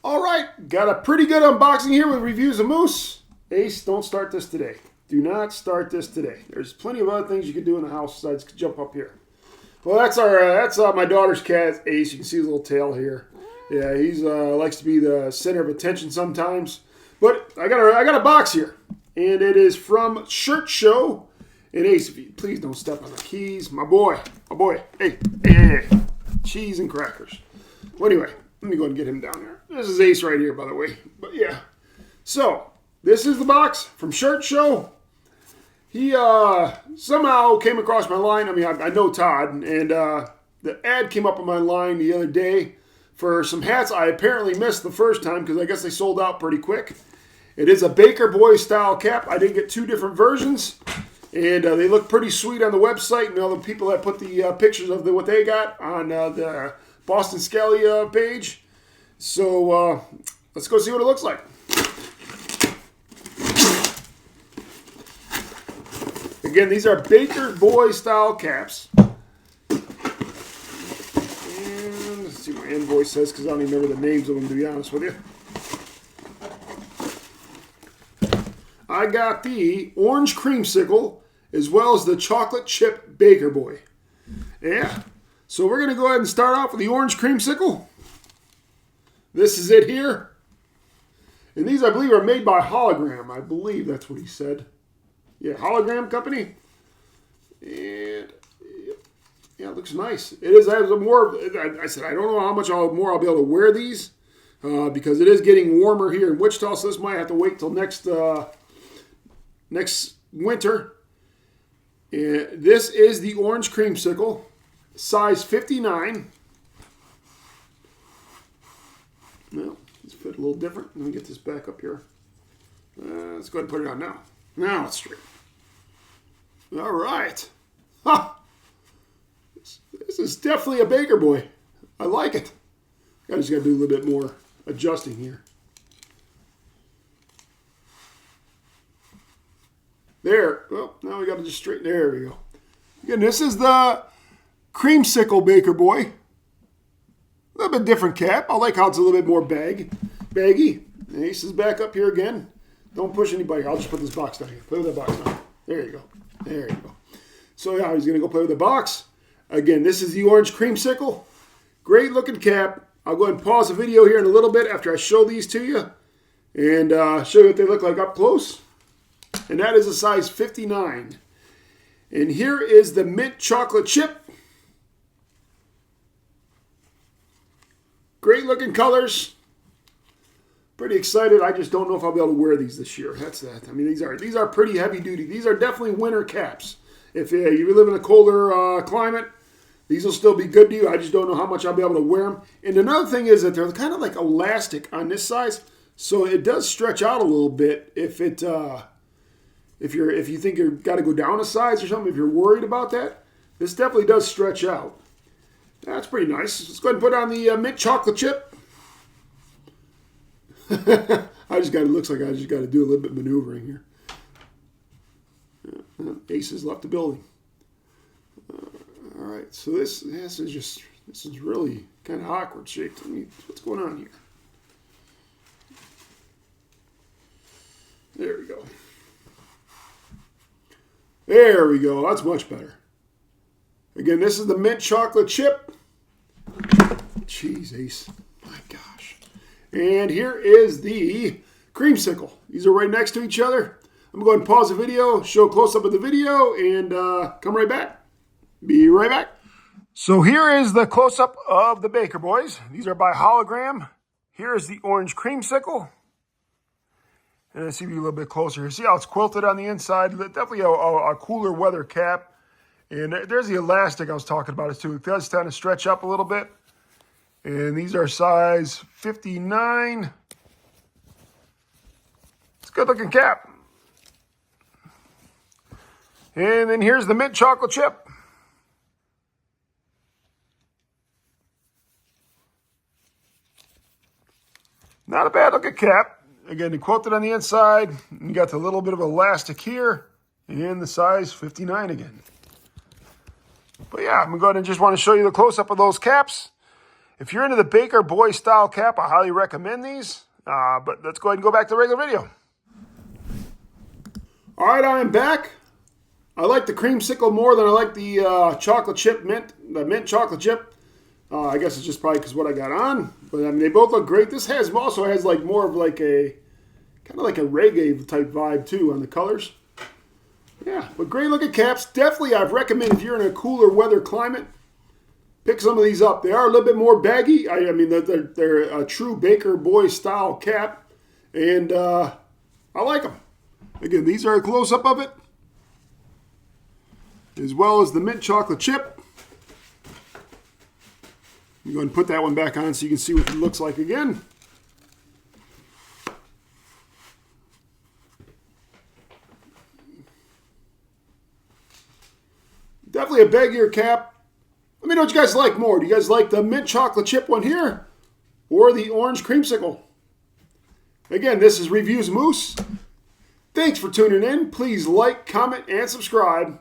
All right, got a pretty good unboxing here with reviews of Moose. Ace, don't start this today. Do not start this today. There's plenty of other things you can do in the house besides jump up here. Well, that's my daughter's cat, Ace. You can see his little tail here. Yeah, he's likes to be the center of attention sometimes. But I got a box here, and it is from Shirt Show. And Ace, if you please don't step on the keys, my boy. Hey, cheese and crackers. Well, anyway, let me go and get him down here. This is Ace right here, by the way. But yeah, so this is the box from Shirt Show. He somehow came across my line. I mean, I know Todd, and the ad came up on my line the other day for some hats I apparently missed the first time because I guess they sold out pretty quick. It is a Baker Boy style cap. I did get two different versions, and they look pretty sweet on the website, and all the people that put the pictures of what they got on the Boston Scally page. So let's go see what it looks like. Again, these are Baker Boy style caps. And let's see what my invoice says because I don't even remember the names of them, to be honest with you. I got the orange creamsicle as well as the chocolate chip Baker Boy. Yeah. So we're going to go ahead and start off with the orange creamsicle. This is it here. And these, I believe, are made by Hologramme. I believe that's what he said. Yeah, Hologramme company. And yeah, it looks nice. It is. I said I don't know how much more I'll be able to wear these because it is getting warmer here in Wichita. So this might have to wait till next winter. And this is the orange creamsicle, size 59. Well, let's fit a little different. Let me get this back up here. Let's go ahead and put it on now. Now it's straight. All right. Ha! This is definitely a Baker Boy. I like it. I just got to do a little bit more adjusting here. There. Well, now we got to just straighten. There we go. Again, this is the Creamsicle Baker Boy. A little bit different cap. I like how it's a little bit more baggy. Ace is back up here again. Don't push anybody. I'll just put this box down here. Play with that box now. There you go. There you go. So yeah, he's going to go play with the box. Again, this is the orange creamsicle. Great looking cap. I'll go ahead and pause the video here in a little bit after I show these to you. And show you what they look like up close. And that is a size 59. And here is the mint chocolate chip. Great looking colors. Pretty excited. I just don't know if I'll be able to wear these this year. That's that. I mean, these are pretty heavy duty. These are definitely winter caps. If you live in a colder climate, these will still be good to you. I just don't know how much I'll be able to wear them. And another thing is that they're kind of like elastic on this size, so it does stretch out a little bit if you think you've got to go down a size or something. If you're worried about that, this definitely does stretch out. That's pretty nice. Let's go ahead and put on the mint chocolate chip. Looks like I just got to do a little bit of maneuvering here. Ace has left the building. All right, so this is really kind of awkward shaped. What's going on here? There we go. There we go. That's much better. Again, this is the mint chocolate chip. Jeez, Ace. My gosh. And here is the creamsicle. These are right next to each other. I'm going to go ahead and pause the video, show a close-up of the video, and come right back. Be right back. So here is the close-up of the Baker Boys. These are by Hologramme. Here is the orange creamsicle. And let's see you a little bit closer. See how it's quilted on the inside? Definitely a cooler weather cap. And there's the elastic I was talking about it too. It does kind of stretch up a little bit. And these are size 59. It's a good looking cap. And then here's the mint chocolate chip. Not a bad looking cap. Again, they quilted on the inside. You got the little bit of elastic here. And the size 59 again. But yeah, I'm going to go ahead and just want to show you the close-up of those caps. If you're into the Baker Boy style cap, I highly recommend these. But let's go ahead and go back to the regular video. All right, I am back. I like the Creamsicle more than I like the chocolate chip mint, the mint chocolate chip. I guess it's just probably because what I got on. But I mean, they both look great. This also has like more of like a kind of like a reggae type vibe too on the colors. Yeah, but great looking caps. Definitely, I'd recommend if you're in a cooler weather climate, pick some of these up. They are a little bit more baggy. I mean, they're a true Baker Boy style cap, and I like them. Again, these are a close up of it, as well as the mint chocolate chip. I'm going to put that one back on so you can see what it looks like again. Definitely a baggier cap. Let me know what you guys like more. Do you guys like the mint chocolate chip one here or the orange creamsicle? Again, this is Reviews Moose. Thanks for tuning in. Please like, comment, and subscribe.